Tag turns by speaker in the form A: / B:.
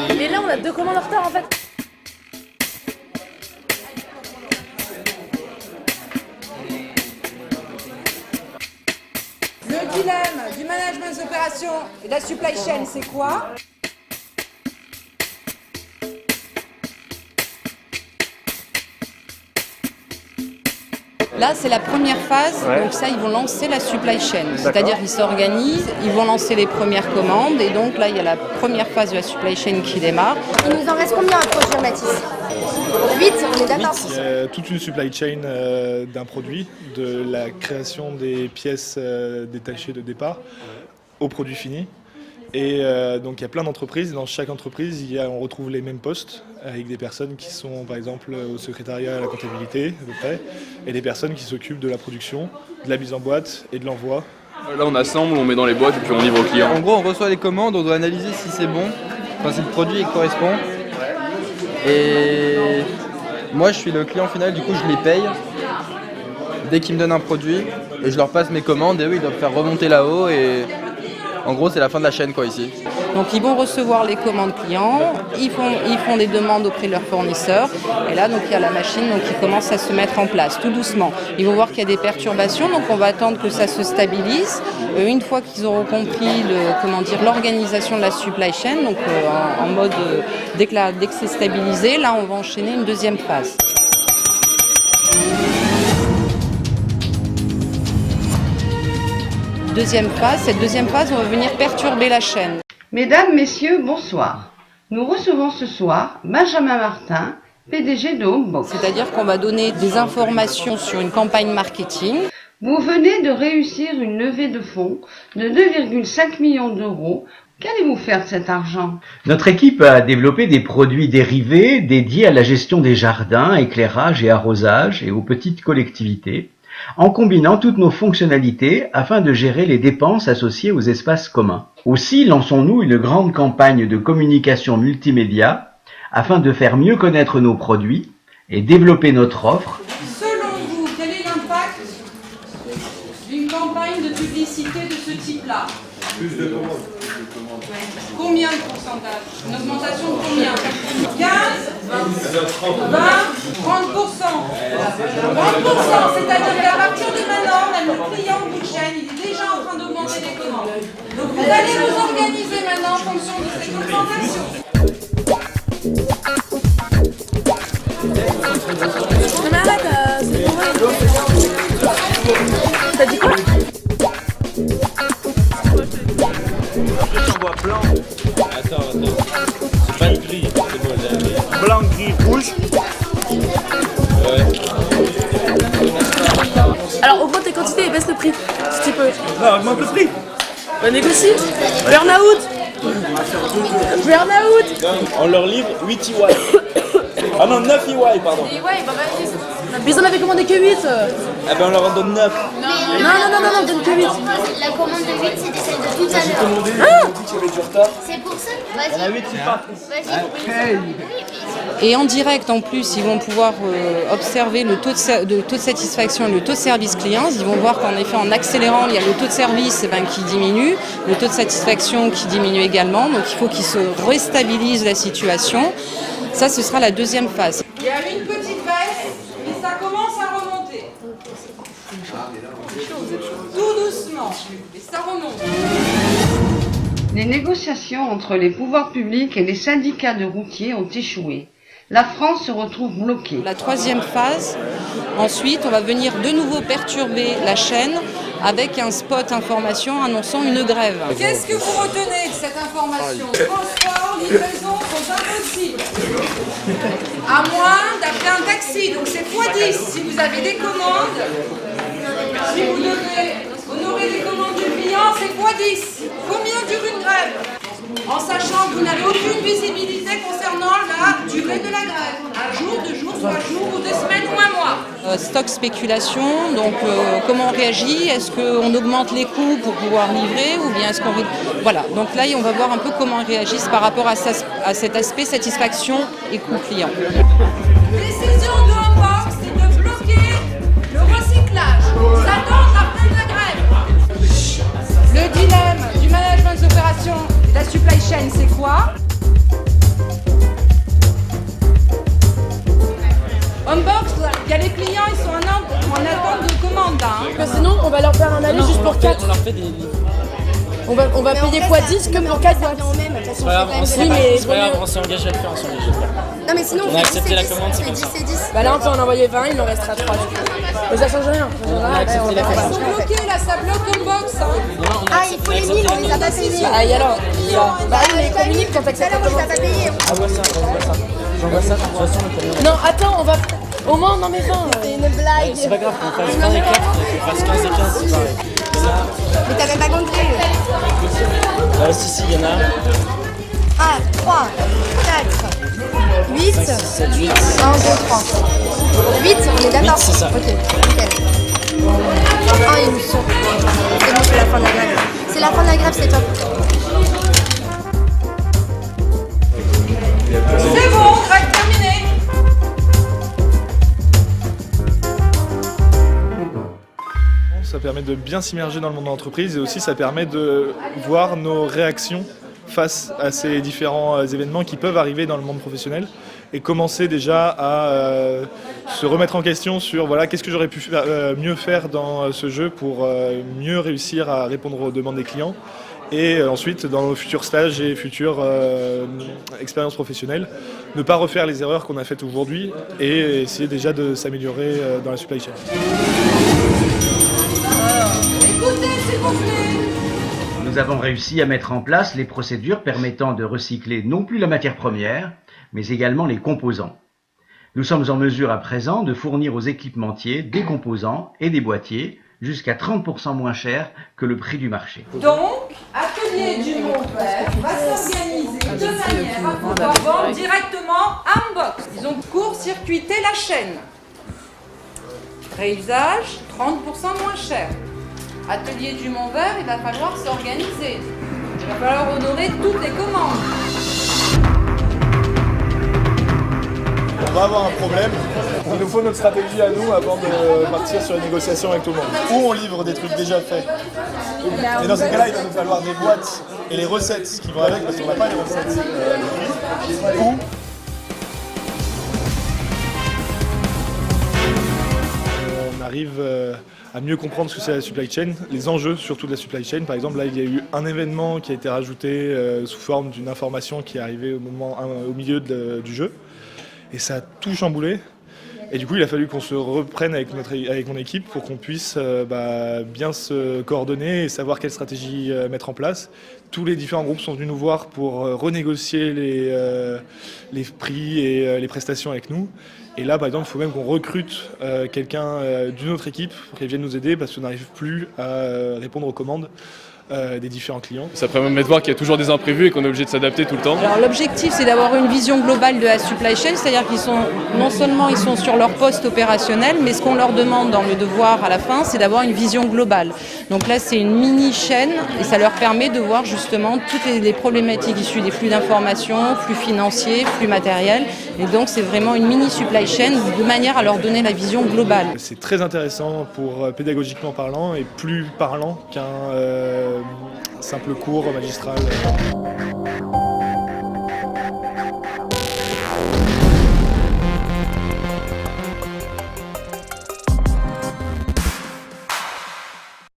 A: Mais là, on a 2 commandes en retard en fait.
B: Le dilemme du management d'opération et de la supply chain, c'est quoi?
C: Là, c'est la première phase, donc ça, ils vont lancer la supply chain. C'est-à-dire qu'ils s'organisent, ils vont lancer les premières commandes, et donc là, il y a la première phase de la supply chain qui démarre.
A: Il nous en reste combien à produire, Mathis? 8, on est d'accord.
D: Toute une supply chain d'un produit, de la création des pièces détachées de départ au produit fini. Et donc il y a plein d'entreprises, dans chaque entreprise on retrouve les mêmes postes avec des personnes qui sont par exemple au secrétariat, à la comptabilité à peu près, et des personnes qui s'occupent de la production, de la mise en boîte et de l'envoi.
E: Là on assemble, on met dans les boîtes et puis on livre au client.
F: En gros on reçoit les commandes, on doit analyser si c'est bon, enfin si le produit correspond. Et moi je suis le client final, du coup je les paye dès qu'ils me donnent un produit et je leur passe mes commandes et eux ils doivent faire remonter là-haut et en gros c'est la fin de la chaîne quoi ici.
C: Donc ils vont recevoir les commandes clients, ils font des demandes auprès de leurs fournisseurs, et là donc il y a la machine donc, qui commence à se mettre en place tout doucement. Ils vont voir qu'il y a des perturbations, donc on va attendre que ça se stabilise. Une fois qu'ils auront compris l'organisation de la supply chain, donc en mode dès que c'est stabilisé, là on va enchaîner une deuxième phase. Cette deuxième phase, on va venir perturber la chaîne.
G: Mesdames, Messieurs, bonsoir. Nous recevons ce soir Benjamin Martin, PDG de Homebox.
C: C'est-à-dire qu'on va donner des informations sur une campagne marketing.
G: Vous venez de réussir une levée de fonds de 2,5 millions d'euros. Qu'allez-vous faire de cet argent?
H: Notre équipe a développé des produits dérivés dédiés à la gestion des jardins, éclairage et arrosage et aux petites collectivités, en combinant toutes nos fonctionnalités afin de gérer les dépenses associées aux espaces communs. Aussi lançons-nous une grande campagne de communication multimédia afin de faire mieux connaître nos produits et développer notre offre.
B: Selon vous, quel est l'impact d'une campagne de publicité de ce type-là?
D: Plus de commandes.
B: Combien de pourcentage? Une augmentation de combien? 15, 20, 30%. 30%, c'est-à-dire qu'à partir de maintenant, même le client bout de chaîne, il est déjà en train d'augmenter les commandes. Donc vous allez vous organiser maintenant en fonction de cette augmentation.
A: Non mais arrête, c'est pour vrai. T'as dit quoi?
I: J'en vois blanc. Attends. C'est pas le gris, c'est bon, blanc, gris, rouge. Ouais.
A: Alors augmente tes quantités et baisse le prix, si tu peux.
I: Non, augmente le prix.
A: Bah négocie. Burn-out.
I: On leur livre 8 EY. Ah non, 9 EY, pardon.
A: Et ouais, bah vas-y. Mais ils en avaient commandé que 8.
I: Eh ben on leur en donne 9.
A: Non, donne que 8.
J: La commande de 8, c'était celle de tout à l'heure.
I: On a dit qu'il y avait du retard.
J: C'est pour ça.
I: Il y en a 8 qui partent.
J: Vas-y.
C: Et en direct, en plus, ils vont pouvoir observer le taux de satisfaction et le taux de service client. Ils vont voir qu'en effet, en accélérant, il y a le taux de service qui diminue, le taux de satisfaction qui diminue également. Donc il faut qu'ils se restabilisent la situation. Ça, ce sera la deuxième phase.
B: Il y a une petite baisse, mais ça commence à remonter. Tout doucement, et ça remonte.
G: Les négociations entre les pouvoirs publics et les syndicats de routiers ont échoué. La France se retrouve bloquée.
C: La troisième phase, ensuite, on va venir de nouveau perturber la chaîne avec un spot information annonçant une grève.
B: Qu'est-ce que vous retenez de cette information? Transport, livraison sont impossibles. À moins d'appeler un taxi, donc c'est x10 si vous avez des commandes. Si vous devez honorer les commandes du client, c'est x10. Combien dure une grève? En sachant que vous n'avez aucune visibilité concernant la durée de la grève. Un jour, 2 jours, 3 jours, ou 2 semaines ou un mois.
C: Stock spéculation, donc comment on réagit? Est-ce qu'on augmente les coûts pour pouvoir livrer ou bien est-ce qu'on... Voilà, donc là on va voir un peu comment ils réagissent par rapport à cet aspect satisfaction et coût client.
B: Décision de Homebox, c'est de bloquer le recyclage. Ils attendent la fin de la grève. Le dilemme du management d'opération et de la supply chain, c'est quoi?
A: avis, juste pour 4.
K: On leur fait des...
A: On va payer x10 comme pour 4 boîtes.
K: C'est pas grave, on s'est engagé à le faire, on s'est engagé à le faire.
A: Non mais sinon
K: On a accepté la commande, c'est comme ça.
A: Bah là on peut en envoyer 20, il en restera 3 du coup. Mais ça change rien.
K: On a accepté la
B: Ils
K: commande.
B: sont bloqués là, ça bloque en box. Hein.
A: Ah il faut les 1000, on les a pas payés. Ah et alors bah oui mais communique quand t'acceptes la commande.
K: J'envoie ça, J'envoie ça, de toute façon, le premier.
A: Non attends, on va... Au moins on en met 20. C'est une blague.
K: C'est pas grave, qu'on fasse 20 et 4, qu'on fasse 15 et 15, c'est pareil.
A: Mais t'as même pas compté.
K: Si, il y en a.
A: 1, 3, 4, 8,
K: 7, 8.
A: 1, 2, 3. 8, on est d'accord?
K: 8, c'est ça.
A: Ok, nickel. Ah, ils nous sont. C'est bon, c'est la fin de la grève. C'est la fin de la grève, c'est top.
B: C'est bon, grève terminée.
D: Ça permet de bien s'immerger dans le monde de l'entreprise et aussi ça permet de voir nos réactions face à ces différents événements qui peuvent arriver dans le monde professionnel et commencer déjà à se remettre en question sur voilà, qu'est-ce que j'aurais pu mieux faire dans ce jeu pour mieux réussir à répondre aux demandes des clients et ensuite dans nos futurs stages et futures expériences professionnelles ne pas refaire les erreurs qu'on a faites aujourd'hui et essayer déjà de s'améliorer dans la supply chain.
B: Écoutez, s'il vous plaît.
H: Nous avons réussi à mettre en place les procédures permettant de recycler non plus la matière première, mais également les composants. Nous sommes en mesure à présent de fournir aux équipementiers des composants et des boîtiers jusqu'à 30% moins chers que le prix du marché.
B: Donc, Atelier du Mont-Vert va s'organiser de manière à pouvoir vendre directement un box. Ils ont court-circuité la chaîne. Réusage, 30% moins cher. Atelier du Mont-Vert, il va falloir s'organiser. Il va falloir honorer toutes les commandes.
D: On va avoir un problème. Il nous faut notre stratégie à nous avant de partir sur une négociation avec tout le monde. Ou on livre des trucs déjà faits. Et dans ces cas-là, il va nous falloir des boîtes et les recettes qui vont avec parce qu'on n'a pas les recettes. Ou on arrive à mieux comprendre ce que c'est la supply chain, les enjeux surtout de la supply chain. Par exemple, là, il y a eu un événement qui a été rajouté sous forme d'une information qui est arrivée au milieu du jeu. Et ça a tout chamboulé. Et du coup, il a fallu qu'on se reprenne avec mon équipe pour qu'on puisse bien se coordonner et savoir quelle stratégie mettre en place. Tous les différents groupes sont venus nous voir pour renégocier les prix et les prestations avec nous. Et là, par exemple, il faut même qu'on recrute quelqu'un d'une autre équipe pour qu'elle vienne nous aider parce qu'on n'arrive plus à répondre aux commandes des différents clients.
E: Ça permet de voir qu'il y a toujours des imprévus et qu'on est obligé de s'adapter tout le temps.
C: Alors l'objectif c'est d'avoir une vision globale de la supply chain, c'est-à-dire qu'ils sont non seulement ils sont sur leur poste opérationnel, mais ce qu'on leur demande dans le devoir à la fin, c'est d'avoir une vision globale. Donc là c'est une mini chaîne et ça leur permet de voir justement toutes les problématiques issues des flux d'informations, flux financiers, flux matériels. Et donc c'est vraiment une mini supply chain de manière à leur donner la vision globale.
D: C'est très intéressant pour pédagogiquement parlant et plus parlant qu'un simple cours magistral.